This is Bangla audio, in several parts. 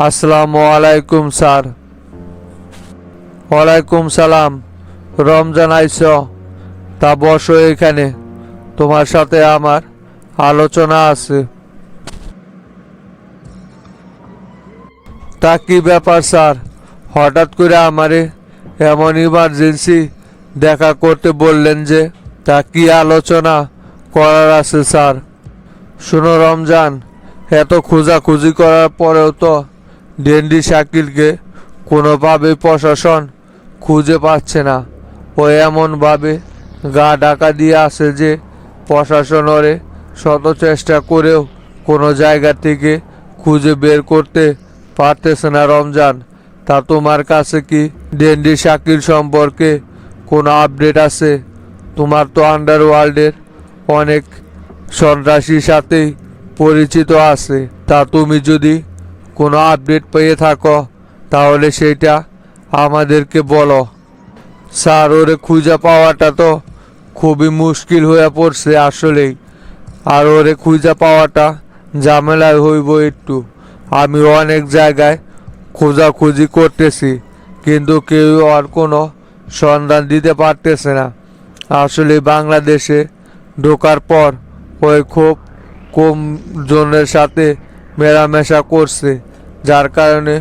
আসসালামু আলাইকুম স্যার। ওয়ালাইকুম সালাম। রমজান আইছ, তা বসো এখানে, তোমার সাথে আমার আলোচনা আছে। তা কি ব্যাপার স্যার, হঠাৎ করে আমারে এমন ইমার্জেন্সি দেখা করতে বললেন যে? তা কি আলোচনা করার আছে স্যার? শোনো রমজান, এত খোঁজাখুঁজি করার পরেও তো ডেন্ডি শাকিলকে কোনোভাবেই প্রশাসন খুঁজে পাচ্ছে না। ও এমনভাবে গা ঢাকা দিয়ে আছে যে প্রশাসন ওরে শত চেষ্টা করেও কোনো জায়গা থেকে খুঁজে বের করতে পারতেছে না। রমজান, তা তোমার কাছে কি ডেন্ডি শাকিল সম্পর্কে কোনো আপডেট আছে? তোমার তো আন্ডারওয়ার্ল্ডের অনেক সন্ত্রাসীর সাথেই পরিচিত আছে। তা তুমি যদি কোনো আপডেট পেয়ে থাকো তাহলে সেটা আমাদেরকে বলো। স্যার, ওরে খুঁজে পাওয়াটা তো খুবই মুশকিল হয়ে পড়ছে আসলেই। আর ওরে খুঁজে পাওয়াটা ঝামেলায় হইব একটু। আমি অনেক জায়গায় খোঁজাখুঁজি করতেছি, কিন্তু কেউ আর কোনো সন্ধান দিতে পারতেছে না। আসলে বাংলাদেশে ঢোকার পর ওই খুব কম জনের সাথে মেলামেশা করছে, যার কারণে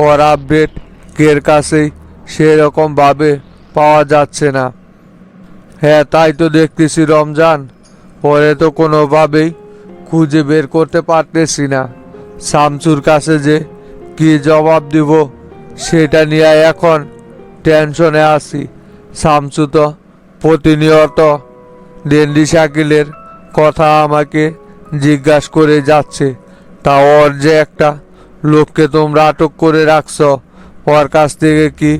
ওর আপডেট কের কাছেই সেরকমভাবে পাওয়া যাচ্ছে না। হ্যাঁ, তাই তো দেখতেছি রমজান, ওরে তো কোনোভাবেই খুঁজে বের করতে পারতেছি না। শামসুর কাছে যে কি জবাব দিব সেটা নিয়ে এখন টেনশনে আছি। শামসু তো প্রতিনিয়ত ডেন্ডি শাকিলের কথা আমাকে জিজ্ঞাসা করে যাচ্ছে। তা ওর যে একটা লোককে তোমরা আটক করে রাখছ, ওর কাছ থেকে কি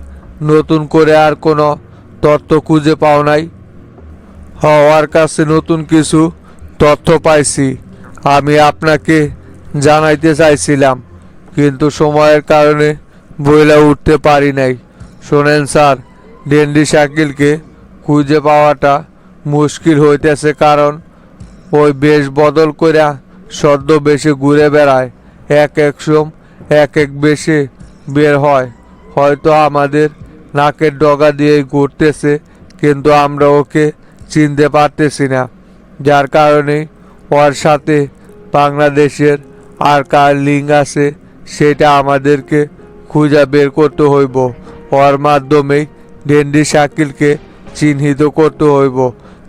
নতুন করে আর কোনো তথ্য খুঁজে পাও নাই? ওর কাছে নতুন কিছু তথ্য পাইছি, আমি আপনাকে জানাইতে চাইছিলাম, কিন্তু সময়ের কারণে বইলা উঠতে পারি নাই। শোনেন স্যার, ডেন্ডি শাকিলকে খুঁজে পাওয়াটা মুশকিল হইতেছে, কারণ ওই বেশ বদল কইরা সদ্য বেশে ঘুরে বেড়ায়। এক এক এক এক বেশে বের হয়। হয়তো আমাদের নাকের ডগা দিয়েই ঘুরতেছে, কিন্তু আমরা ওকে চিনতে পারতেছি না। যার কারণে ওর সাথে বাংলাদেশের আর কার লিঙ্ক আছে সেটা আমাদেরকে খুঁজে বের করতে হইব। ওর মাধ্যমেই ডেন্ডি শাকিলকে চিহ্নিত করতে হইব।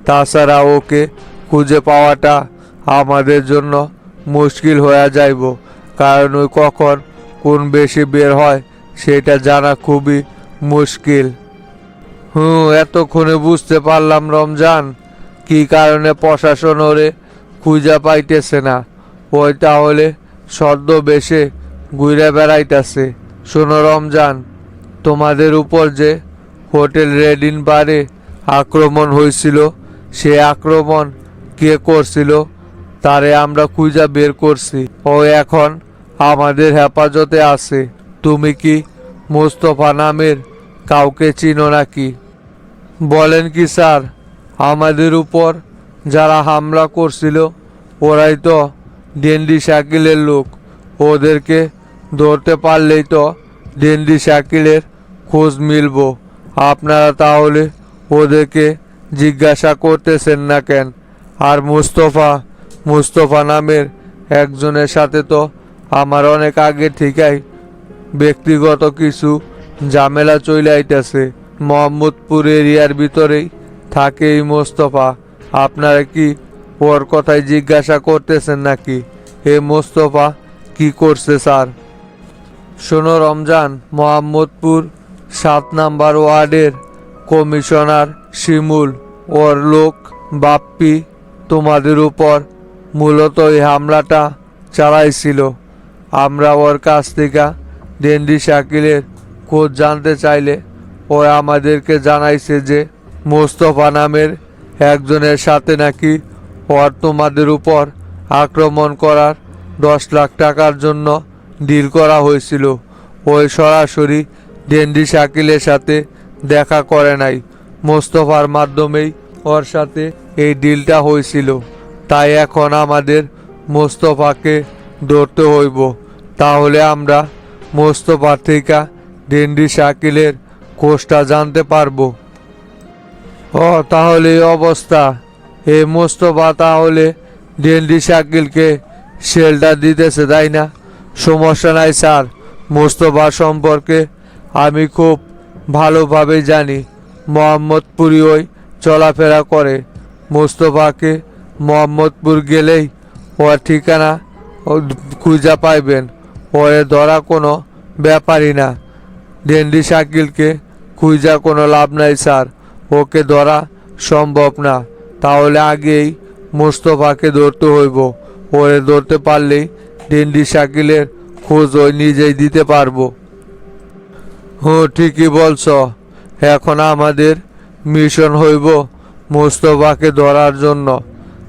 তাছাড়া ওকে খুঁজে পাওয়াটা আমাদের জন্য মুশকিল হয়ে যাইব, কারণ ওই কখন কোন বেশি বের হয় সেটা জানা খুবই মুশকিল। এতক্ষণে বুঝতে পারলাম রমজান, কি কারণে প্রশাসন ওরে খুঁজে পাইতেছে না। ওই তাহলে সদ্য বেশে ঘুরে বেড়াইতেছে। শোনো রমজান, তোমাদের উপর যে হোটেল রেড ইন বারে আক্রমণ হয়েছিল, সে আক্রমণ কে করছিল তারে আমরা খুঁজে বের করছি। ও এখন আমাদের হেফাজতে আছে। তুমি কি মোস্তফা নামের কাউকে চিনো নাকি? বলেন কি স্যার, আমাদের উপর যারা হামলা করছিল ওরাই তো ডেন্ডি শাকিলের লোক। ওদেরকে ধরতে পারলেই তো ডেন্ডি শাকিলের খোঁজ মিলব। আপনারা তাহলে ওদেরকে জিজ্ঞাসা করতেছেন না কেন? আর মুস্তফা নামের একজনের সাথে তো আমার অনেক আগে থেকেই ব্যক্তিগত কিছু ঝামেলা চলে আইতেছে। মোহাম্মদপুর এরিয়ার ভিতরেই থাকে এই মোস্তফা। আপনারা কি ওর কথাই জিজ্ঞাসা করতেছেন নাকি? এ মোস্তফা কি করছে স্যার? শোনো রমজান, মোহাম্মদপুর 7 নাম্বার ওয়ার্ডের কমিশনার শিমুল, ওর লোক বাপ্পি তোমাদের উপর মূলত এই হামলাটা চালাইছিল। আমরা ওর কাছ থেকে ডেন্ডি শাকিলের খোঁজ জানতে চাইলে ও আমাদেরকে জানাইছে যে মোস্তফা নামের একজনের সাথে নাকি ওর তোমাদের উপর আক্রমণ করার 10 লাখ টাকার জন্য ডিল করা হয়েছিল। ওই সরাসরি ডেন্ডি শাকিলের সাথে দেখা করে নাই, মোস্তফার মাধ্যমেই ওর সাথে এই ডিলটা হয়েছিল। তাই এখন আমাদের মোস্তফাকে ধরতে হইব, তাহলে আমরা মোস্তফার থেকে ডেন্ডি শাকিলের খোঁজটা জানতে পারবো। ও তাহলে এই অবস্থা, এই মোস্তফা তাহলে ডেন্ডি শাকিলকে শেল্টার দিতেছে, তাই না? সমস্যা নাই স্যার, মোস্তফা সম্পর্কে আমি খুব ভালোভাবে জানি। মোহাম্মদপুরি ওই চলাফেরা করে। মোস্তফাকে মোহাম্মদপুর গেলেই ওর ঠিকানা খুঁজে পাইবেন। ওরে ধরা কোনো ব্যাপারই না। ডেন্ডি শাকিলকে খুঁজা কোনো লাভ নাই স্যার, ওকে ধরা সম্ভব না। তাহলে আগেই মোস্তফাকে ধরতে হইব। ওরে ধরতে পারলেই ডেন্ডি শাকিলের খোঁজ ওই নিজেই দিতে পারবো। ঠিকই বলছ। এখন আমাদের মিশন হইব মোস্তফাকে ধরার জন্য।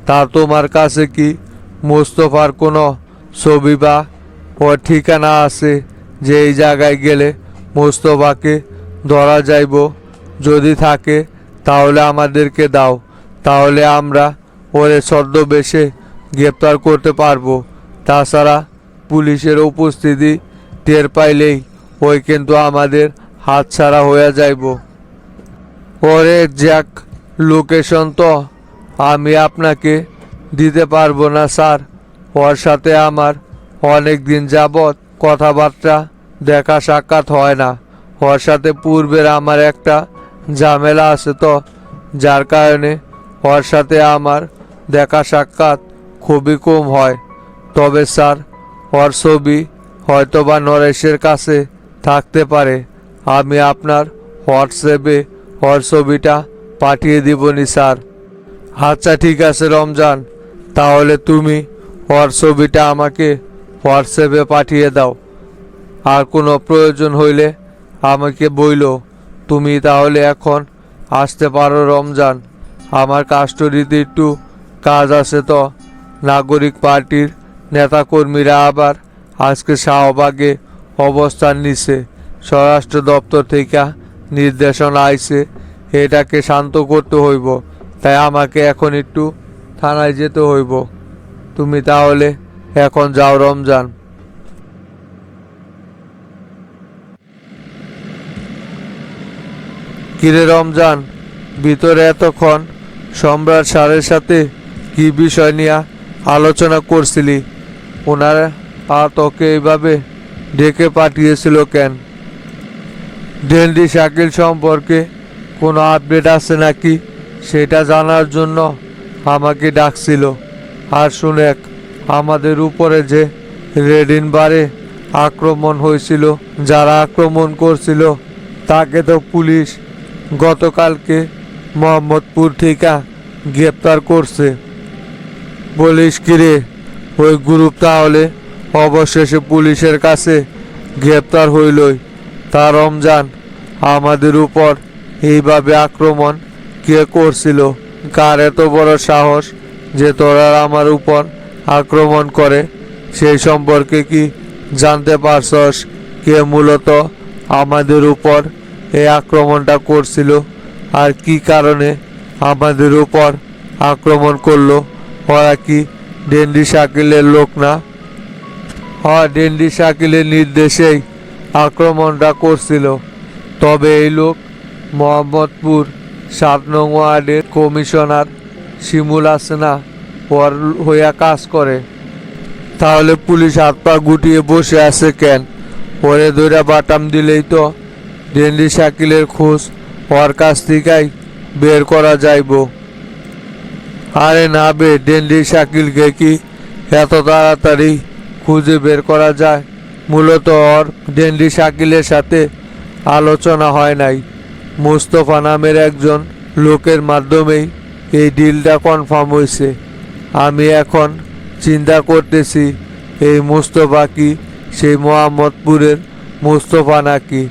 তা তোমার কাছে কি মোস্তফার কোনো ছবি বা ওর ঠিকানা আছে যে এই জায়গায় গেলে মোস্তফাকে ধরা যাইব? যদি থাকে তাহলে আমাদেরকে দাও, তাহলে আমরা ওরে ছদ্মবেশে গ্রেপ্তার করতে পারবো। তাছাড়া পুলিশের উপস্থিতি টের পাইলেই ওই কিন্তু আমাদের হাতছাড়া হয়ে যাইব। ওর এক্সাক্ট লোকেশন তো আমি আপনাকে দিতে পারবো না স্যার। ওর সাথে আমার অনেক দিন যাবৎ কথাবার্তা দেখা সাক্ষাৎ হয় না। ওর সাথে পূর্বের আমার একটা ঝামেলা আছে তো, যার কারণে ওর সাথে আমার দেখা সাক্ষাৎ খুবই কম হয়। তবে স্যার, ওর ছবি হয়তোবা নরেশের কাছে থাকতে পারে। আমি আপনার হোয়াটসঅ্যাপে ওর ছবিটা পাঠিয়ে দিবনি স্যার। আচ্ছা ঠিক আছে রমজান, তাহলে তুমি ওর ছবিটা আমাকে হোয়াটসঅ্যাপে পাঠিয়ে দাও। আর কোনো প্রয়োজন হইলে আমাকে বইলো। তুমি তাহলে এখন আসতে পারো রমজান। আমার কাস্টডিতে একটু কাজ আছে তো। নাগরিক পার্টির নেতাকর্মীরা আবার আজকে শাহবাগে অবস্থান নিছে। স্বরাষ্ট্র দপ্তর থেকে নির্দেশনা আইছে, এটাকে শান্ত করতে হইব। তাই আমাকে এখন একটু থানায় যেতে হইব। তুমি তাহলে এখন যাও রমজান। কিরে রমজান, ভিতরে এতক্ষণ সম্রাট স্যারের সাথে কি বিষয় নিয়ে আলোচনা করছিলি? ওনারা তোকে এইভাবে ডেকে পাঠিয়েছিল কেন? ডেন্ডি শাকিল সম্পর্কে কোনো আপডেট আছে নাকি সেটা জানার জন্য আমাকে ডাকছিল। আর শুনেক, আমাদের উপরে যে রেডিন বারে আক্রমণ হয়েছিল, যারা আক্রমণ করছিল তাকে তো পুলিশ গতকালকে মোহাম্মদপুর থেকে গ্রেপ্তার করছে। বলিস কিরে, ওই গ্রুপ তাহলে অবশেষে পুলিশের কাছে গ্রেপ্তার হইলই। তা রমজান, আমাদের উপর এইভাবে আক্রমণ কে করছিল? কার এত বড় সাহস যে তোরা আমার উপর আক্রমণ করে? সেই সম্পর্কে কি জানতে পারছস কে মূলত আমাদের উপর এই আক্রমণটা করছিল আর কি কারণে আমাদের উপর আক্রমণ করলো? ওরা কি ডেন্ডি শাকিলের লোক না? ডেন্ডি শাকিলের নির্দেশেই আক্রমণটা করছিল। তবে এই লোক মোহাম্মদপুর 7 নং ওয়ার্ডের কমিশনার শিমুল আছে না, ওর হইয়া কাজ করে। তাহলে পুলিশ হাত পা গুটিয়ে বসে আছে কেন? ওরে ধইরা বাটাম দিলেই তো ডেন্ডি শাকিলের খোঁজ ওর কাছ থেকেই বের করা যাইব। আরে না বে, ডেন্ডি শাকিলকে কি এত তাড়াতাড়ি খুঁজে বের করা যায়? মূলত ওর ডেন্ডি শাকিলের সাথে আলোচনা হয় নাই। মুস্তফা নামের একজন লোকের মাধ্যমেই এই ডিলটা কনফার্ম হয়েছে। আমি এখন চিন্তা করতেছি এই মুস্তফা কি সেই মোহাম্মদপুরের মুস্তফা নাকি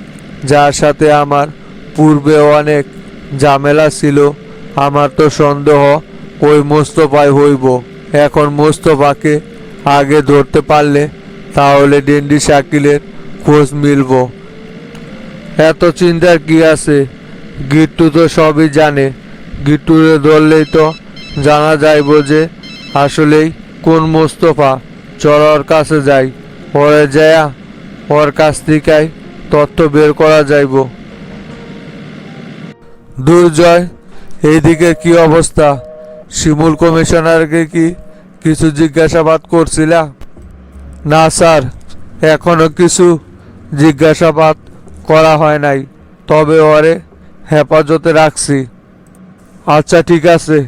যার সাথে আমার পূর্বে অনেক ঝামেলা ছিল। আমার তো সন্দেহ ওই মুস্তফাই হইব। এখন মুস্তফাকে আগে ধরতে পারলে তাহলে ডেন্ডি শাকিলের খোঁজ মিলব। এত চিন্তার কি আছে? গিট্টু তো সবই জানে। গিট্টুরে ধরলেই তো জানা যাইব যে আসলেই কোন মুস্তফা। চল ওর কাছে যাই, ওরে যায়া ওর কাছ থেকে তথ্য বের করা যাইব। দুর্জয়, এইদিকে কি অবস্থা? শিমুল কমিশনারকে কি কিছু জিজ্ঞাসাবাদ করছিলা? না স্যার, এখনো কিছু জিজ্ঞাসাবাদ করা হয় নাই, তবে ওরে হেফাজতে রাখছি। আচ্ছা ঠিক আছে,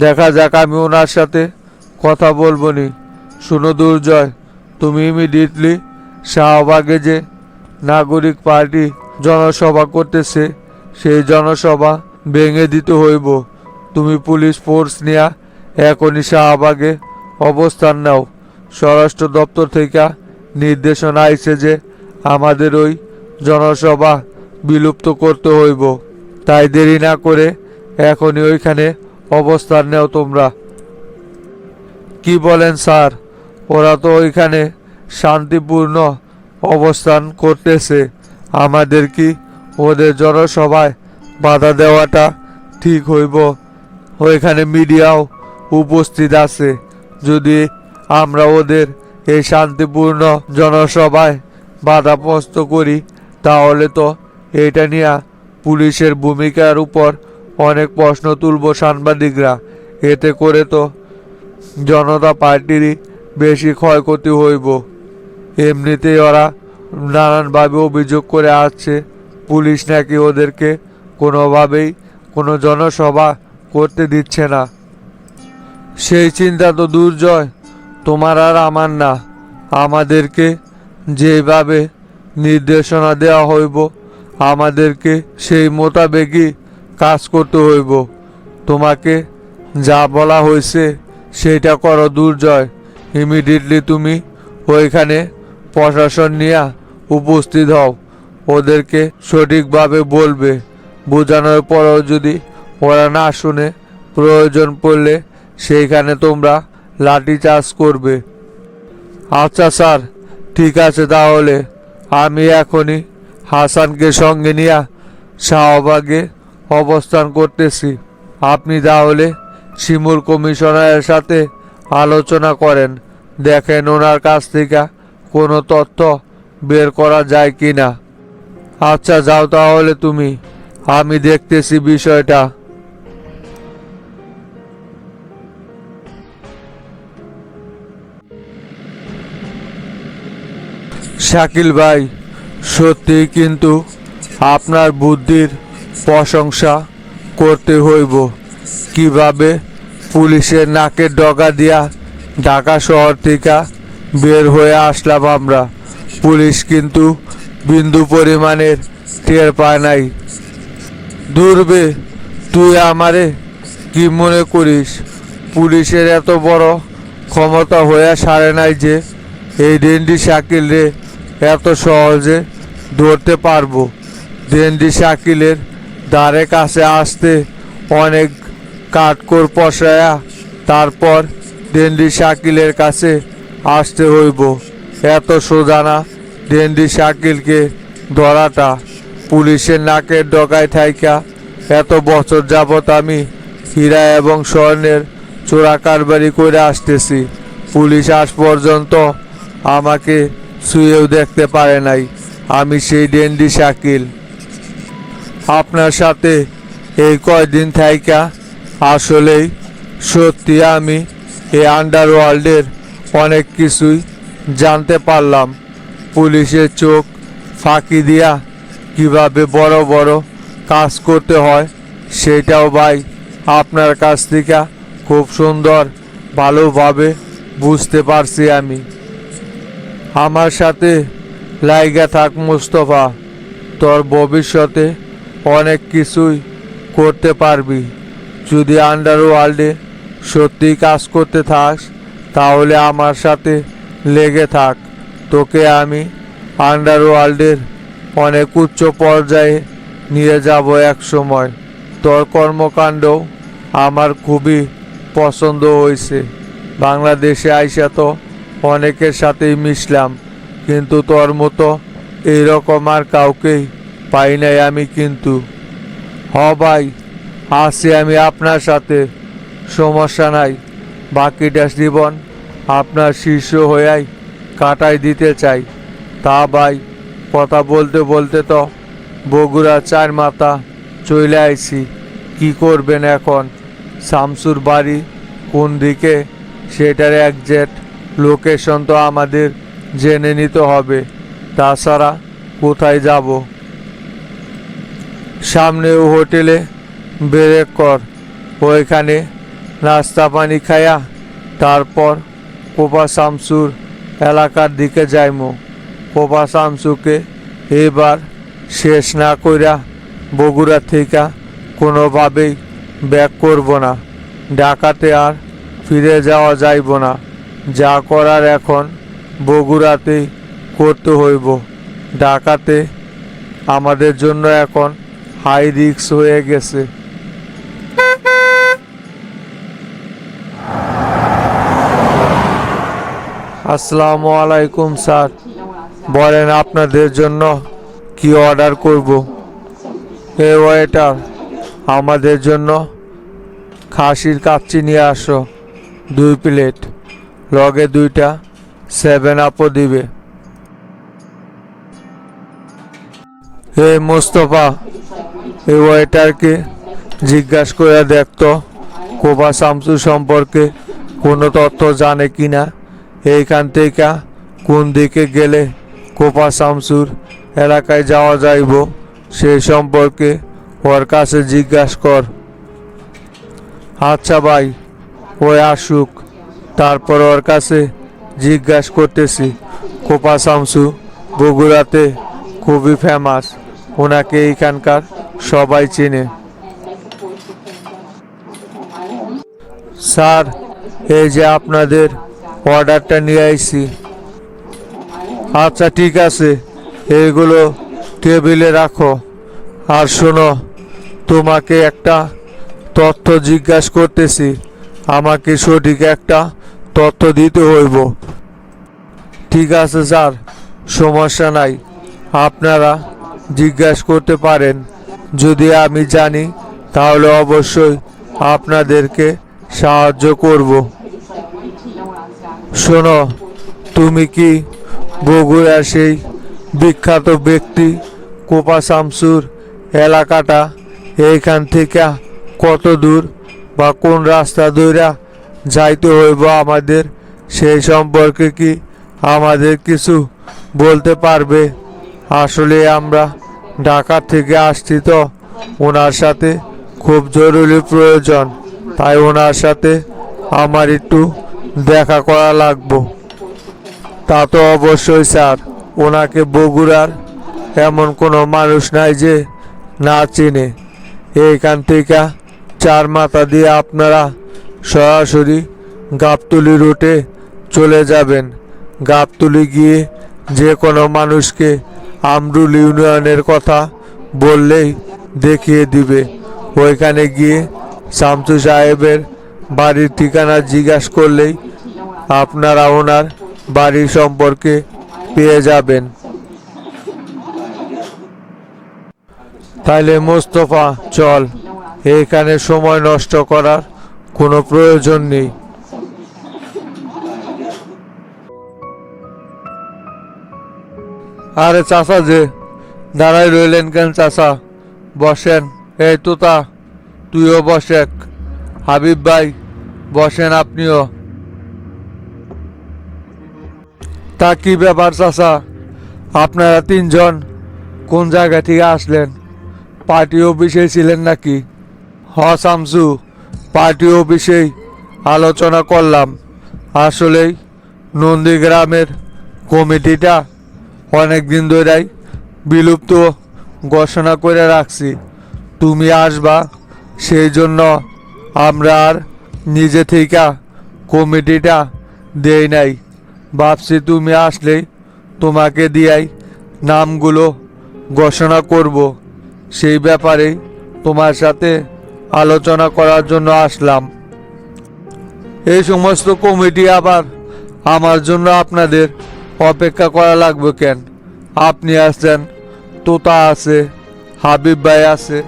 দেখা যাক, আমি ওনার সাথে কথা বলবো নি। শুনো দুর্জয়, তুমি ইমিডিয়েটলি শাহবাগে যে নাগরিক পার্টি জনসভা করতেছে সেই জনসভা ভেঙে দিতে হইব। তুমি পুলিশ ফোর্স নিয়ে এখনই শাহবাগে অবস্থান নাও। স্বরাষ্ট্র দপ্তর থেকে নির্দেশনা আইছে যে আমাদের ওই জনসভা বিলুপ্ত করতে হইব। তাই দেরি না করে এখনই ওইখানে অবস্থান নেও তোমরা। কি বলেন স্যার? ওরা তো ওইখানে শান্তিপূর্ণ অবস্থান করতেছে, আমাদের কি ওদের জনসভায় বাধা দেওয়াটা ঠিক হইব? ওইখানে মিডিয়াও উপস্থিত আছে। যদি আমরা ওদের এই শান্তিপূর্ণ জনসভায় বাধাগ্রস্ত করি তাহলে তো এটা নিয়ে পুলিশের ভূমিকার উপর অনেক প্রশ্ন তুলব সাংবাদিকরা। এতে করে তো জনতা পার্টিরই বেশি ক্ষয়ক্ষতি হইব। এমনিতেই ওরা নানানভাবে অভিযোগ করে আসছে পুলিশ নাকি ওদেরকে কোনোভাবেই কোনো জনসভা করতে দিচ্ছে না। সেই চিন্তা তো দুর্জয় তোমার আর আমার না। আমাদেরকে যেভাবে নির্দেশনা দেওয়া হইব আমাদেরকে সেই মোতাবেকই কাজ করতে হইব। তোমাকে যা বলা হয়েছে সেইটা করো দুর্জয়। ইমিডিয়েটলি তুমি ওইখানে প্রশাসন নিয়ে উপস্থিত হও, ওদেরকে সঠিকভাবে বলবে। বোঝানোর পরও যদি ওরা না শুনে প্রয়োজন পড়লে সেইখানে তোমরা লাঠিচার্জ করবে। আচ্ছা স্যার, ঠিক আছে, তাহলে আমি এখনই হাসানকে সঙ্গে নিয়ে শাহবাগে অবস্থান করতেছি। আপনি তাহলে শিমুল কমিশনারের সাথে আলোচনা করেন, দেখেন ওনার কাছ থেকে কোনো তথ্য বের করা যায় কি না। আচ্ছা যাও তাহলে তুমি, আমি দেখতেছি বিষয়টা। শাকিল ভাই, সত্যি কিন্তু আপনার বুদ্ধির প্রশংসা করতে হইব। কিভাবে পুলিশের নাকের ডগা দিয়া ঢাকা শহর থেকে বের হয়ে আসলাম আমরা। পুলিশ কিন্তু বিন্দু পরিমাণের টের পায় নাই। দূরবে, তুই আমারে কি মনে করিস পুলিশের এত বড় ক্ষমতা হয়ে সারে নাই যে এই ডেন্ডি শাকিল রে এত সহজে ধরতে পারবো? ডেন্ডি শাকিলের দ্বারে কাছে আসতে অনেক কাঠকোর পশায়া তারপর ডেন্ডি শাকিলের কাছে আসতে হইব। এত সোজা না ডেন্ডি শাকিলকে ধরাটা। পুলিশের নাকের ডগায় থাইকা এত বছর যাবৎ আমি হীরা এবং স্বর্ণের চোরা কারবারি করে আসতেছি। পুলিশ আজ পর্যন্ত আমাকে ছুঁয়েও দেখতে পারে নাই। আমি সেই ডেন্ডি শাকিল। আপনার সাথে এই কয়দিন থাইকা আসলেই সত্যি আমি এই আন্ডারওয়ার্ল্ডের অনেক কিছুই জানতে পারলাম। পুলিশের চোখ ফাঁকি দিয়া কিভাবে বড় বড় কাজ করতে হয় সেটাও ভাই আপনার কাছ থেকে খুব সুন্দর ভালোভাবে বুঝতে পারছি আমি। আমার সাথে লাইগা থাক মুস্তফা, তোর ভবিষ্যতে অনেক কিছুই করতে পারবি। যদি আন্ডারওয়ার্ল্ডে সত্যি কাজ করতে থাক তাহলে আমার সাথে লেগে থাক। তোকে আমি আন্ডারওয়ার্ল্ডের অনেক উচ্চ পর্যায়ে নিয়ে যাব এক সময়। তোর কর্মকাণ্ডও আমার খুবই পছন্দ হয়েছে। বাংলাদেশে আইসা তো অনেকের সাথেই মিশলাম, কিন্তু তোর মতো এইরকম আর কাউকেই পাই নাই আমি। কিন্তু ভাই, আছি আমি আপনার সাথে, সমস্যা নাই। বাকিটা জীবন আপনার শিষ্য হয়েই কাটাই দিতে চাই। তা ভাই, কথা বলতে বলতে তো বগুড়া চার মাথা চলে আইছি। কি করবেন এখন? শামসুর বাড়ি কোন দিকে সেটার একজ্যাক্ট লোকেশন তো আমাদের জেনে নিতে হবে, তাছাড়া কোথায় যাব? সামনেও হোটেলে ব্রেক কর, ওইখানে নাস্তা পানি খায়া তারপর কোপা শামসুর এলাকার দিকে যাইমু। কোপা শামসুকে এবার শেষ না কইরা বগুড়া থেকে কোনোভাবেই ব্যাক করব না। ঢাকাতে আর ফিরে যাওয়া যাইব না। যা করার এখন বগুড়াতেই করতে হইব। ঢাকাতে আমাদের জন্য এখন হাই রিস্ক হয়ে গেছে। আসসালামু আলাইকুম স্যার, বলেন আপনাদের জন্য কি অর্ডার করব? এ ওয়েটার, আমাদের জন্য খাসির কাচ্চি নিয়ে আসো 2 প্লেট, লগে 2টা 7 আপও দিবে। হে মোস্তফা, এই ওয়েটারকে জিজ্ঞাসা করে দেখতো কোপা শামসু সম্পর্কে কোনো তথ্য জানে কিনা। এইখান থেকে কোন দিকে গেলে কোপা শামসুর এলাকায় যাওয়া যাইব সেই সম্পর্কে ওর কাছে জিজ্ঞাসা কর। আচ্ছা ভাই, ওই আসুক, তারপর ওর কাছে জিজ্ঞাসা করতেছি। কোপা শামসু বগুড়াতে খুবই ফেমাস, ওনাকে এইখানকার সবাই চেনে। স্যার, এই যে আপনাদের অর্ডারটা নিয়ে আইছি। আচ্ছা ঠিক আছে, এইগুলো টেবিলে রাখো। আর শোনো, তোমাকে একটা তথ্য জিজ্ঞাসা করতেছি, আমাকে সঠিক একটা তথ্য দিতে হইব। ঠিক আছে স্যার, সমস্যা নাই, আপনারা জিজ্ঞাসা করতে পারেন। যদি আমি জানি তাহলে অবশ্যই আপনাদেরকে সাহায্য করব। শোনো, তুমি কি বগুড়ার সেই বিখ্যাত ব্যক্তি কোপা শামসুর এলাকাটা এইখান থেকে কত দূর বা কোন রাস্তা ধইরা যাইতে হইব আমাদের, সেই সম্পর্কে কি আমাদের কিছু বলতে পারবে? আসলে আমরা ঢাকা থেকে আসছি তো, ওনার সাথে খুব জরুরি প্রয়োজন, তাই ওনার সাথে আমার একটু দেখা করা লাগবে। তা তো অবশ্যই স্যার, ওনাকে বগুড়ার এমন কোনো মানুষ নাই যে না চেনে। এইখান থেকে 4 মাথা দিয়ে আপনারা সরাসরি গাবতলী রুটে চলে যাবেন। গাবতলী গিয়ে যে কোনো মানুষকে আমরুল ইউনিয়নের কথা বললেই দেখিয়ে দিবে। ওইখানে গিয়ে শামসু সাহেবের বাড়ির ঠিকানা জিজ্ঞাসা করলেই আপনারা ওনার বাড়ি সম্পর্কে পেয়ে যাবেন। তাইলে মোস্তফা চল, এখানে সময় নষ্ট করার কোনো প্রয়োজন নেই। আরে চাচা যে দাঁড়াই রইলেন কেন? চাচা বসেন। এই তোতা, তুইও বসেক। হাবিব ভাই বসেন আপনিও। তা কি ব্যাপার চাচা, আপনারা 3 জন কোন জায়গা থেকে আসলেন? পার্টি অফিসে ছিলেন নাকি? হ শামসু, পার্টি অফিসেই আলোচনা করলাম। আসলেই নন্দীগ্রামের কমিটিটা অনেক দিন ধরেই বিলুপ্ত ঘোষণা করে রাখছি। তুমি আসবা, সেই জন্য আমরা আর নিজে থেকে কমিটিটা দেই নাই। ভাবছি তুমি আসলেই তোমাকে দিয়াই নামগুলো ঘোষণা করব। সেই ব্যাপারেই তোমার সাথে আলোচনা করার জন্য আসলাম। এই সমস্ত কমিটি আবার আমার জন্য আপনাদের অপেক্ষা করা লাগবে কেন? আপনি আছেন, তোতা আছে, হাবিব ভাই আছে,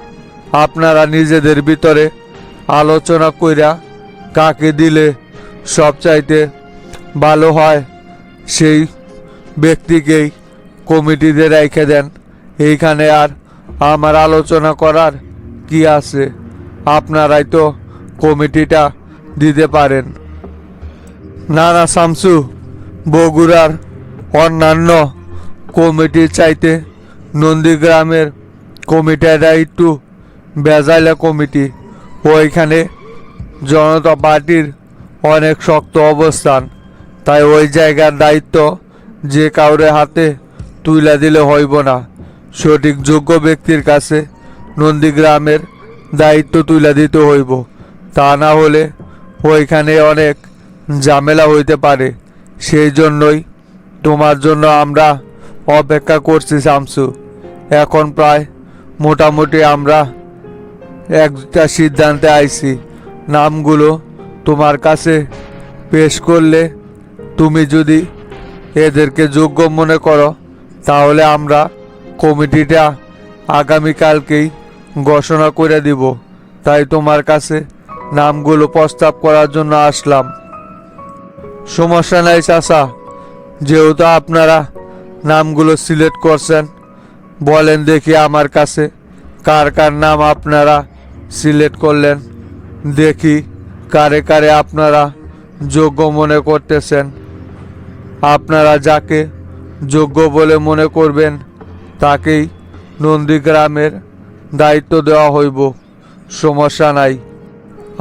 আপনারা নিজেদের ভিতরে আলোচনা কইরা কাকে দিলে সবচাইতে ভালো হয় সেই ব্যক্তিকেই কমিটিতে রেখে দেন। এইখানে আর আমার আলোচনা করার কি আছে? আপনারাই তো কমিটিটা দিতে পারেন। না না শামসু, বগুড়ার অন্যান্য কমিটির চাইতে নন্দীগ্রামের কমিটিটা একটু বেজাইলা কমিটি। ওইখানে জনতা পার্টির অনেক শক্ত অবস্থান, তাই ওই জায়গার দায়িত্ব যে কাউরে হাতে তুলে দিলে হইব না। সঠিক যোগ্য ব্যক্তির কাছে নন্দীগ্রামের দায়িত্ব তুলে দিতে হইব, তা না হলে ওইখানে অনেক ঝামেলা হইতে পারে। সেই জন্যই তোমার জন্য আমরা অপেক্ষা করছি শামসু। এখন প্রায় মোটামুটি আমরা একটা সিদ্ধান্তে আইছি। নামগুলো তোমার কাছে পেশ করলে তুমি যদি এদেরকে যোগ্য মনে করো, তাহলে আমরা কমিটিটা আগামীকালকেই ঘোষণা করে দিব। তাই তোমার কাছে নামগুলো প্রস্তাব করার জন্য আসলাম। সমস্যা নাই চাচা, যেহেতু আপনারা নামগুলো সিলেক্ট করছেন, বলেন দেখি আমার কাছে কার কার নাম আপনারা সিলেক্ট করলেন। দেখি কারে কারে আপনারা যোগ্য মনে করতেছেন। আপনারা যাকে যোগ্য বলে মনে করবেন তাকেই নন্দীগ্রামের দায়িত্ব দেওয়া হইব, সমস্যা নাই।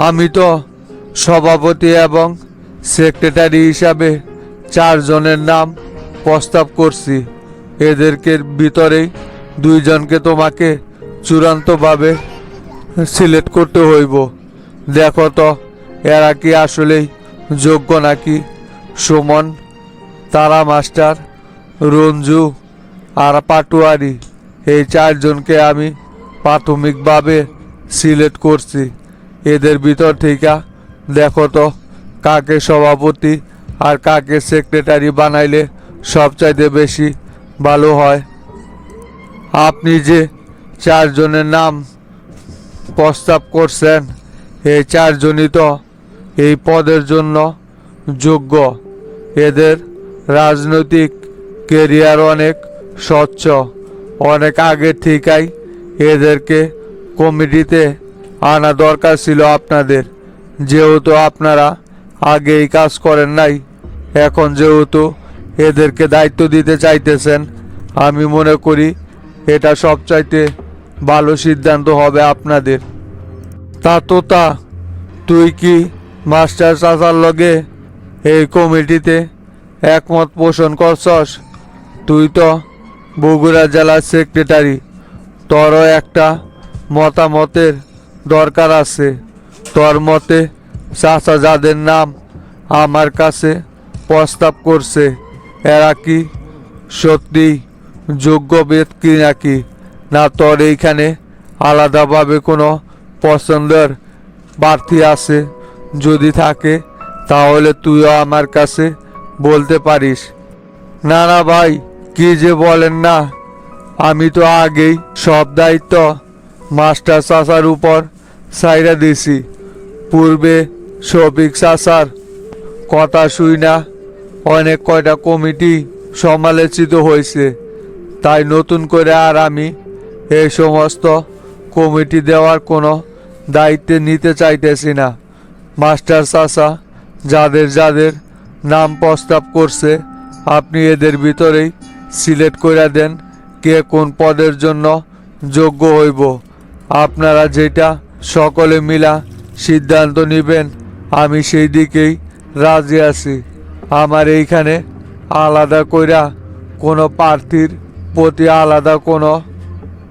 আমি তো সভাপতি এবং সেক্রেটারি হিসাবে 4 জনের নাম প্রস্তাব করছি। এদেরকে ভিতরেই 2 জনকে তোমাকে চূড়ান্তভাবে সিলেক্ট করতে হইব। দেখো তো এরা কি আসলেই যোগ্য নাকি। সুমন, তারা মাস্টার, রঞ্জু আর পাটুয়ারি, এই 4 জনকে আমি প্রাথমিকভাবে সিলেক্ট করছি। এদের ভিতর থেকে দেখো তো কাকে সভাপতি আর কাকে সেক্রেটারি বানাইলে সবচাইতে বেশি ভালো হয়। আপনি যে 4 জনের নাম প্রস্তাব করছেন, এই 4 জনই তো এই পদের জন্য যোগ্য। এদের রাজনৈতিক কেরিয়ার অনেক স্বচ্ছ। অনেক আগে থেকেই এদেরকে কমিটিতে আনা দরকার ছিল আপনাদের। যেহেতু আপনারা আগে এই কাজ করেন নাই, এখন যেহেতু এদেরকে দায়িত্ব দিতে চাইতেছেন, আমি মনে করি এটা সবচাইতে ভালো সিদ্ধান্ত হবে আপনাদের। তা তুই কি মাস্টার চাচার লগে এই কমিটিতে একমত পোষণ করছস? তুই তো বগুড়া জেলার সেক্রেটারি, তোরও একটা মতামতের দরকার আছে। তোর মতে চাচা যাদের নাম আমার কাছে প্রস্তাব করছে, এরা কি সত্যি যোগ্য ব্যক্তি নাকি, না তোর এইখানে আলাদাভাবে কোনো পছন্দের প্রার্থী আছে? যদি থাকে তাহলে তুইও আমার কাছে বলতে পারিস। না না ভাই, কি যে বলেন না, আমি তো আগেই সব দায়িত্ব মাস্টার চাচার উপর ছাইড়া দিছি। পূর্বে শফিক চাচার কথা শুই না অনেক কয়টা কমিটি সমালোচিত হয়েছে, তাই নতুন করে আর আমি এই সমস্ত কমিটি দেওয়ার কোনো দায়িত্ব নিতে চাইতেছি না। মাস্টার চাচা যাদের যাদের নাম প্রস্তাব করছে, আপনি এদের ভিতরেই সিলেক্ট করে দেন কে কোন পদের জন্য যোগ্য হইব। আপনারা যেটা সকলে মিলা সিদ্ধান্ত নেবেন, আমি সেই দিকেই রাজি আছি। আমার এইখানে আলাদা কইরা কোনো প্রার্থীর প্রতি আলাদা কোনো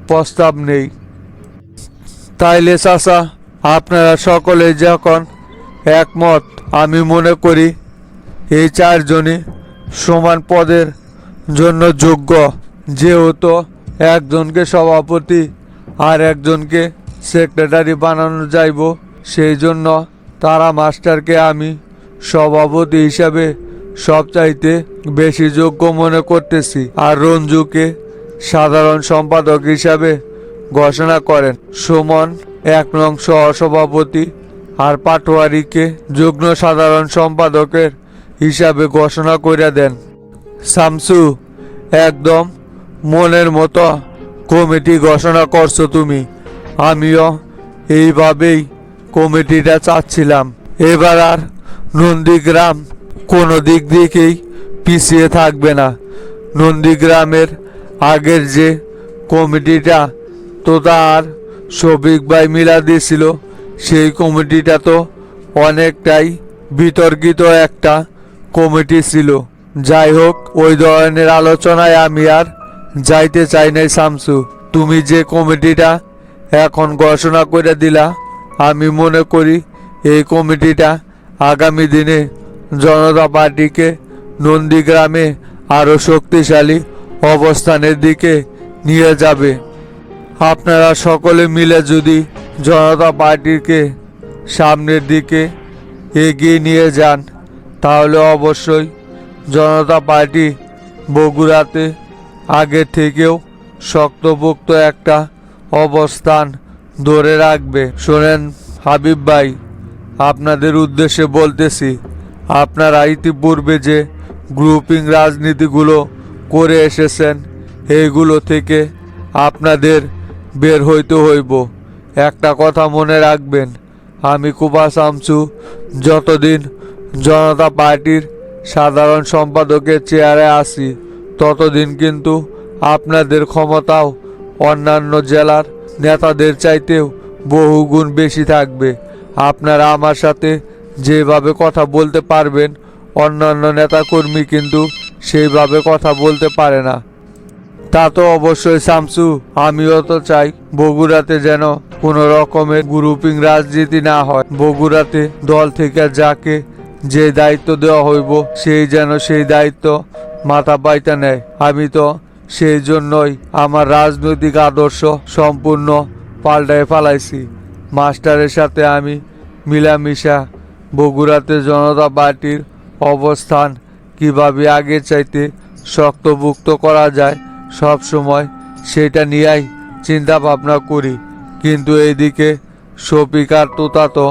প্রস্তাব নেই। তাইলে চাচা, আপনারা সকলে যখন একমত, আমি মনে করি এই 4 জনই সমান পদের জন্য যোগ্য। যেহেতু একজনকে সভাপতি আর একজনকে সেক্রেটারি বানানো যাইব, সেই জন্য তারা মাস্টারকে আমি সভাপতি হিসাবে সবচাইতে বেশি যোগ্য মনে করতেছি, আর রঞ্জুকে সাধারণ সম্পাদক হিসাবে ঘোষণা করেন। সুমন 1 নং সহসভাপতি আর পাটোয়ারিকে যুগ্ম সাধারণ সম্পাদকের হিসাবে ঘোষণা করে দেন। শামসু, একদম মনের মতো কমিটি ঘোষণা করছো তুমি। আমিও এইভাবেই কমিটিটা চাচ্ছিলাম। এবার আর নন্দীগ্রাম কোনো দিক দিকেই পিছিয়ে থাকবে না। নন্দীগ্রামের আগের যে কমিটিটা তোতা আর শফিক ভাই মিলা দিয়েছিল, সেই কমিটিটা তো অনেকটাই বিতর্কিত একটা কমিটি ছিল। যাই হোক, ওই ধরনের আলোচনায় আমি আর যাইতে চাই নাই শামসু। তুমি যে কমিটিটা এখন ঘোষণা করে দিলা, আমি মনে করি এই কমিটিটা আগামী দিনে জনতা পার্টিকে নন্দীগ্রামে আরও শক্তিশালী অবস্থানের দিকে নিয়ে যাবে। আপনারা সকলে মিলে যদি জনতা পার্টিকে সামনের দিকে এগিয়ে নিয়ে যান, তাহলে অবশ্যই জনতা পার্টি বগুড়াতে আগের থেকেও শক্তপোক্ত একটা অবস্থান ধরে রাখবে। শোনেন হাবিব ভাই, আপনাদের উদ্দেশ্যে বলতেছি, আপনারা ইতিপূর্বে যে গ্রুপিং রাজনীতিগুলো করে এসেছেন, এইগুলো থেকে আপনাদের বের হইতে হইব। একটা কথা মনে রাখবেন, আমি কুবা শামসু যতদিন জনতা পার্টির সাধারণ সম্পাদকের চেয়ারে আছি, ততদিন কিন্তু আপনাদের ক্ষমতাও অন্যান্য জেলার নেতাদের চাইতেও বহুগুণ বেশি থাকবে। আপনারা আমার সাথে যেভাবে কথা বলতে পারবেন, অন্যান্য নেতাকর্মী কিন্তু সেইভাবে কথা বলতে পারে না। তা তো অবশ্যই শামসু, আমিও তো চাই বগুড়াতে যেন কোনো রকমের গ্রুপিং রাজনীতি না হয়। বগুড়াতে দল থেকে যাকে যে দায়িত্ব দেওয়া হইব, সেই যেন সেই দায়িত্ব মাথা পাইতে নেয়। আমি তো সেই জন্যই আমার রাজনৈতিক আদর্শ সম্পূর্ণ পাল্টায় ফেলাইছি। মাস্টারের সাথে আমি মিলামিশা বগুড়াতে জনতা পার্টির অবস্থান কিভাবে আগের চাইতে শক্তভুক্ত করা যায়, সব সময় সেটা নিয়েই চিন্তা ভাবনা করি। কিন্তু এইদিকে শফিক আর তোতা তো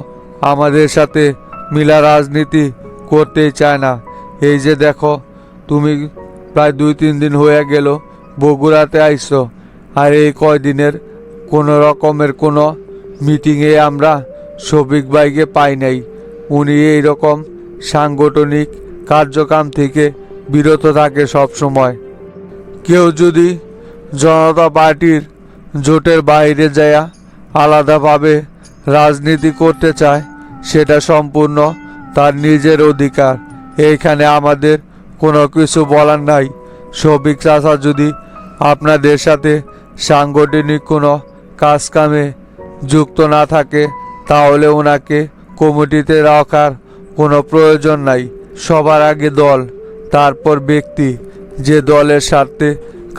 আমাদের সাথে মিলা রাজনীতি করতেই চায় না। এই যে দেখো, তুমি প্রায় 2-3 দিন হয়ে গেল বগুড়াতে আইছো, আর এই কয়দিনের কোনো রকমের কোনো মিটিংয়ে আমরা শফিক ভাইকে পাই নাই। উনি এইরকম সাংগঠনিক কার্যক্রম থেকে বিরত থাকে সব সময়। কেউ যদি জনতা পার্টির জোটের বাইরে যায় আলাদাভাবে রাজনীতি করতে চায়, সেটা সম্পূর্ণ তার নিজের অধিকার। এইখানে আমাদের কোনো কিছু বলার নাই। শফিক চাচা যদি আপনাদের সাথে সাংগঠনিক কোনো কাজ কামে যুক্ত না থাকে, তাহলে ওনাকে কমিটিতে রাখার কোনো প্রয়োজন নাই। সবার আগে দল, তারপর ব্যক্তি। যে দলের স্বার্থে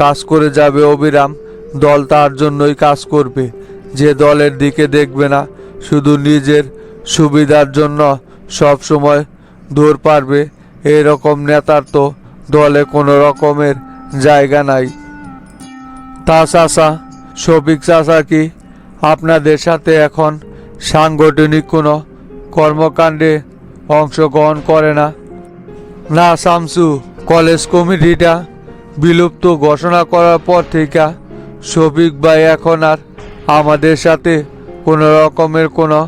কাজ করে যাবে অবিরাম, দল তার জন্যই কাজ করবে। যে দলের দিকে দেখবে না, শুধু নিজের সুবিধার জন্য সব সময় দৌড় পারবে, এরকম নেতার তো দলে কোনো রকমের জায়গা নাই। তা চাচা, শফিক চাচা কি আপনাদের সাথে এখন সাংগঠনিক কোনো কর্মকাণ্ডে অংশগ্রহণ করে না? না শামসু, কলেজ কমিটিটা বিলুপ্ত ঘোষণা করার পর থেকে শফিক ভাই এখন আর আমাদের সাথে কোনো রকমের কোনো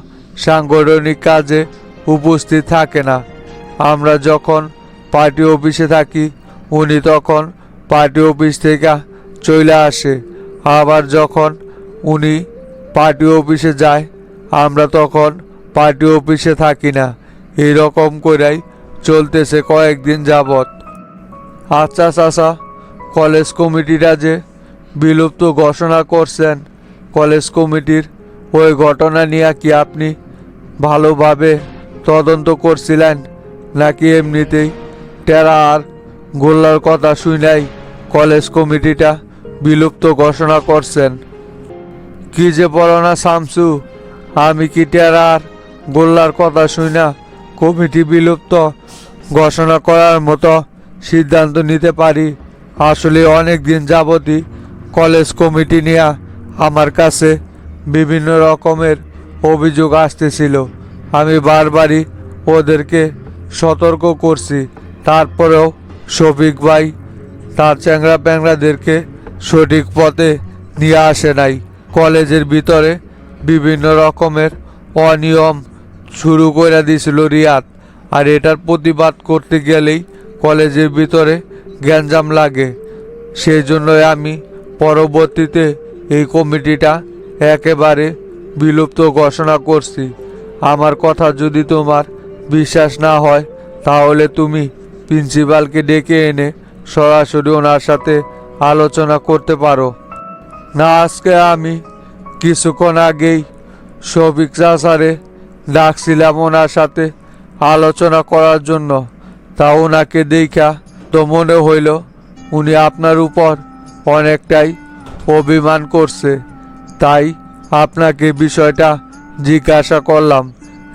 সাংগঠনিক কাজে উপস্থিত থাকে না। আমরা যখন পার্টি অফিসে থাকি, উনি তখন পার্টি অফিস থেকে চলে আসে। আবার যখন উনি পার্টি অফিসে যায়, আমরা তখন পার্টি অফিসে থাকি না। এইরকম করেই চলতেছে কয়েকদিন যাবৎ। আচ্ছা চাচা, কলেজ কমিটিটা যে বিলুপ্ত ঘোষণা করছেন, কলেজ কমিটির ওই ঘটনা নিয়ে কি আপনি ভালোভাবে তদন্ত করছিলেন, নাকি এমনিতেই টেরা আর গোল্লার কথা শুনাই কলেজ কমিটিটা বিলুপ্ত ঘোষণা করছেন? কি যে বলো না শামসু, আমি কি টেরা আর গোল্লার কথা শুনা কমিটি বিলুপ্ত ঘোষণা করার মতো সিদ্ধান্ত নিতে পারি? আসলে অনেক দিন যাবতই কলেজ কমিটি নিয়ে আমার কাছে বিভিন্ন রকমের অভিযোগ আসতেছিল। আমি বারবারই ওদেরকে সতর্ক করছি, তারপরেও শফিক ভাই তার চ্যাংরা প্যাংরাদেরকে সঠিক পথে নিয়ে আসে নাই। কলেজের ভিতরে বিভিন্ন রকমের অনিয়ম শুরু করে দিয়েছিল রিয়াদ, আর এটার প্রতিবাদ করতে গেলেই কলেজের ভিতরে গ্যাঞ্জাম লাগে। সেই জন্যই আমি পরবর্তীতে এই কমিটিটা একেবারে বিলুপ্ত ঘোষণা করছি। আমার কথা যদি তোমার বিশ্বাস না হয় তাহলে তুমি প্রিন্সিপালকে ডেকে এনে সরাসরি ওনার সাথে আলোচনা করতে পারো। না, আজকে আমি কিছুক্ষণ আগেই শফিক চাচারে ডাকছিলাম ওনার সাথে আলোচনা করার জন্য। তা ওনাকে দেখা তো মনে হইল উনি আপনার উপর অনেকটাই অভিমান করছে। তাই আপনাকে বিষয়টা জিজ্ঞাসা করলাম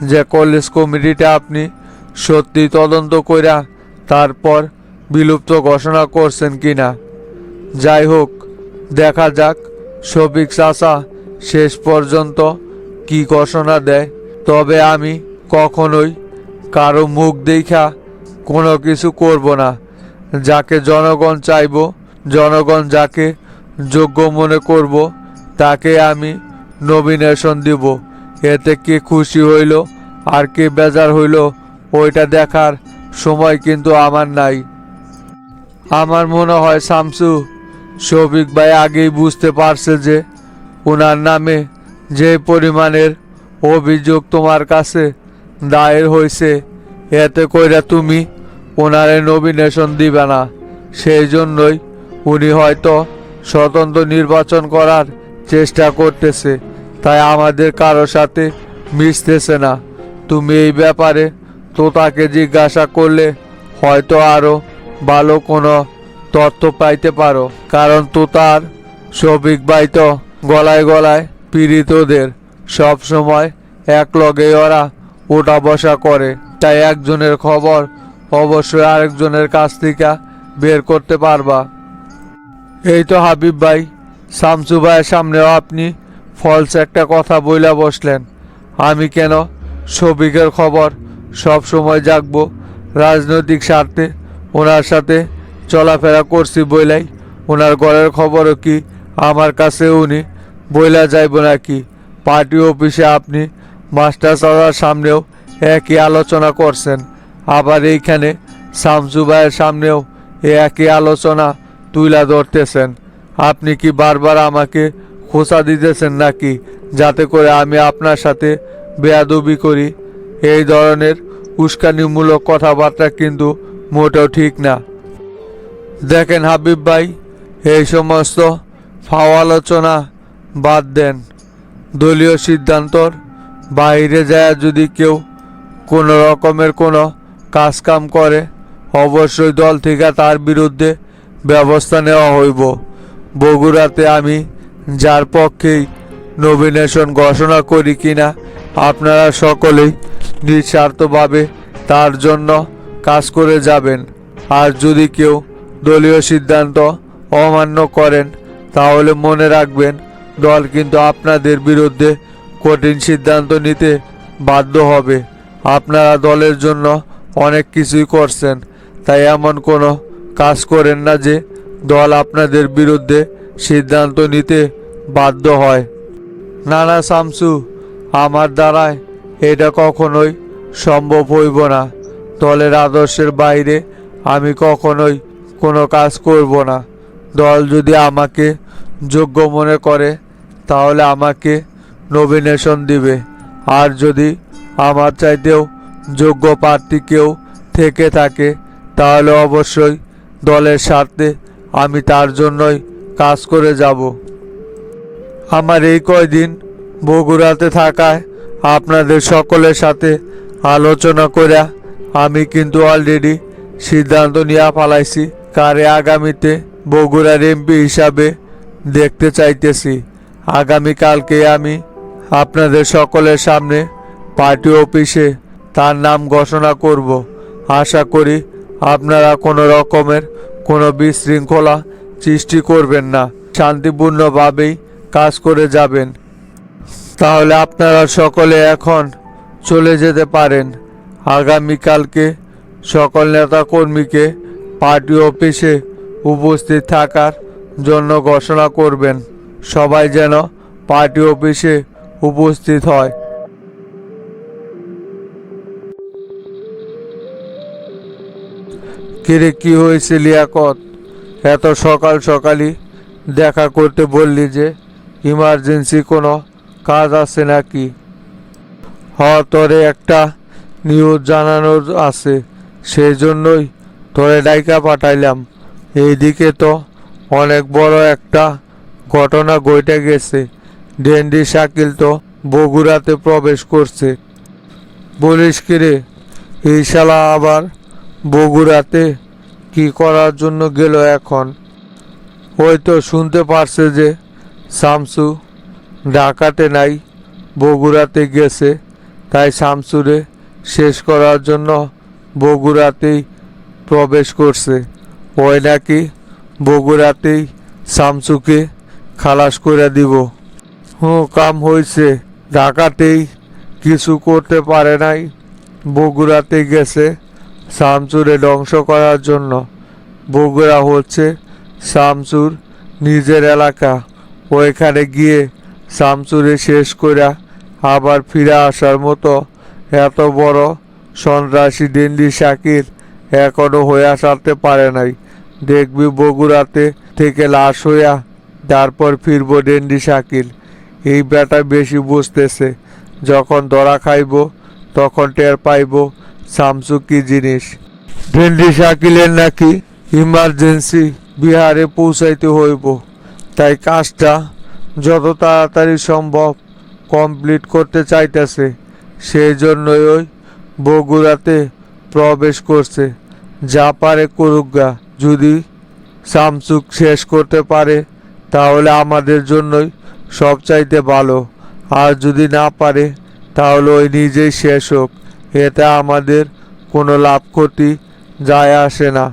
যে কলেজ কমিটিটা আপনি সত্যি তদন্ত কইরা তারপর বিলুপ্ত ঘোষণা করছেন কিনা। যাই হোক, দেখা যাক শফিক চাচা শেষ পর্যন্ত কি ঘোষণা দেয়। তবে আমি কখনোই কারো মুখ দেখা কোনো কিছু করব না। যাকে জনগণ চাইব, জনগণ যাকে যোগ্য মনে করব তাকে আমি নমিনেশন দিব। এতে কে খুশি হইল আর কে বেজার হইল ওইটা দেখার সময় কিন্তু আমার নাই। আমার মনে হয় শামসু, শফিক ভাই আগেই বুঝতে পারছে যে ওনার নামে যে পরিমাণের অভিযোগ তোমার কাছে দায়ের হয়েছে, এতে কইরা তুমি ওনারে নমিনেশন দিবে না। সেই জন্যই উনি হয়তো স্বতন্ত্র নির্বাচন করার চেষ্টা করতেছে, তাই আমাদের কারো সাথে মিশতেছে না। তুমি এই ব্যাপারে তো তাকে জিজ্ঞাসা করলে হয়তো আরো ভালো কোনো তথ্য পাইতে পারো। কারণ তো তার শফিক ভাই তো গলায় গলায় পীড়িতদের সব সময় এক লগে ওরা ওঠা বসা করে। তাই একজনের খবর অবশ্যই আরেকজনের কাছ থেকে বের করতে পারবা। এই তো হাবিব ভাই, শামসু ভাইয়ের সামনেও আপনি ফলস একটা কথা বইলা বসলেন। আমি কেন শফিকের খবর সব সময় জাগবো? রাজনৈতিক স্বার্থে ওনার সাথে চলাফেরা করছি বইলাই ওনার ঘরের খবরও কি আমার কাছে উনি বইলা যাইব নাকি? পার্টি অফিসে আপনি মাস্টার চাচার সামনেও একই আলোচনা করছেন, আবার এইখানে শামসু ভাইয়ের সামনেও একই আলোচনা তুইলা ধরতেছেন। আপনি কি বারবার আমাকে খোঁচা দিতেছেন নাকি যাতে করে আমি আপনার সাথে বেয়াদবি করি? এই ধরনের উস্কানিমূলক কথাবার্তা কিন্তু মোটেও ঠিক না। দেখেন হাবিব ভাই, এই সমস্ত ফাও আলোচনা বাদ দেন। দলীয় সিদ্ধান্তর বাইরে যায় যদি কেউ কোনো রকমের কোনো কাজকাম করে, অবশ্যই দল থেকে তার বিরুদ্ধে ব্যবস্থা নেওয়া হইব। বগুড়াতে আমি যার পক্ষেই নমিনেশন ঘোষণা করি কিনা আপনারা সকলেই নিঃস্বার্থভাবে তার জন্য কাজ করে যাবেন। আর যদি কেউ দলীয় সিদ্ধান্ত অমান্য করেন তাহলে মনে রাখবেন দল কিন্তু আপনাদের বিরুদ্ধে কঠিন সিদ্ধান্ত নিতে বাধ্য হবে। আপনারা দলের জন্য অনেক কিছুই করছেন, তাই এমন কোনো কাজ করেন না যে দল আপনাদের বিরুদ্ধে সিদ্ধান্ত নিতে বাধ্য হয়। না না শামসু, আমার দ্বারায় এটা কখনোই সম্ভব হইব না। দলের আদর্শের বাইরে আমি কখনোই কোনো কাজ করব না। দল যদি আমাকে যোগ্য মনে করে তাহলে আমাকে নমিনেশন দিবে, আর যদি আমার চাইতেও যোগ্য প্রার্থী কেউ থেকে থাকে তাহলে অবশ্যই দলের স্বার্থে আমি তার জন্যই কাজ করে যাব। আমার এই কয়দিন বগুড়াতে থাকায় আপনাদের সকলের সাথে আলোচনা করে আমি কিন্তু অলরেডি সিদ্ধান্ত নিয়ে ফেলাইছি কারে আগামীতে বগুড়ার এমপি হিসাবে দেখতে চাইতেছি। আগামীকালকে আমি আপনাদের সকলের সামনে পার্টি অফিসে তার নাম ঘোষণা করব। আশা করি আপনারা কোনো রকমের কোনো বিশৃঙ্খলা সৃষ্টি করবেন না, শান্তিপূর্ণভাবেই কাজ করে যাবেন। তাহলে আপনারা সকলে এখন চলে যেতে পারেন। আগামীকালকে সকল নেতা কর্মীকে পার্টি অফিসে উপস্থিত থাকার জন্য ঘোষণা করবেন। সবাই যেন পার্টি অফিসে উপস্থিত হয়। কিরে, কি হয়েছে লিয়াকত? এত সকাল সকালই দেখা করতে বললি যে? ইমার্জেন্সি কোনো কাজ আছে নাকি? তোরে একটা নিউজ জানানোর আছে, সেই জন্যই তোরে ডাইকা পাঠাইলাম। এইদিকে তো অনেক বড় একটা ঘটনা ঘটে গেছে। ডেন্ডি শাকিল তো বগুড়াতে প্রবেশ করছে। বলিস কি রে? এই শালা আবার বগুড়াতে কি করার জন্য গেল এখন? ওই তো শুনতে পারছে যে শামসু ঢাকাতে নাই, বগুড়াতে গেছে। তাই শামসুরে শেষ করার জন্য বগুড়াতেই প্রবেশ করছে। ওই নাকি বগুড়াতেই শামসুকে খালাস করে দিব। কাম হয়েছে। ঢাকাতেই কিছু করতে পারে নাই, বগুড়াতে গেছে শামসুরে ধ্বংস করার জন্য। বগুড়া হচ্ছে শামসুর নিজের এলাকা। ওইখানে গিয়ে শামসুরে শেষ করে আবার ফিরে আসার মতো এত বড় সন্ত্রাসী ডেন্ডি শাকিল এখনো হয়ে আসাতে পারে নাই। দেখবি বগুড়াতে থেকে লাশ হইয়া তারপর ফিরবো ডেন্ডি শাকিল। এই ব্যাটা বেশি বুঝতেছে। যখন ধরা খাইব তখন টের পাইব শামসু কি জিনিস। ডেন্ডি শাকিলের নাকি ইমার্জেন্সি বিহারে পৌঁছাইতে হইব, তাই কাজটা যত তাড়াতাড়ি সম্ভব কমপ্লিট করতে চাইতেছে। সেই জন্যই ওই বগুড়াতে প্রবেশ করছে। যা পারে করুকগা। যদি শামসুক শেষ করতে পারে তাহলে আমাদের জন্যই সবচাইতে ভালো, আর যদি না পারে তাহলে ওই নিজেই শেষ হোক। এতে আমাদের কোনো লাভ ক্ষতি যায় আসে না।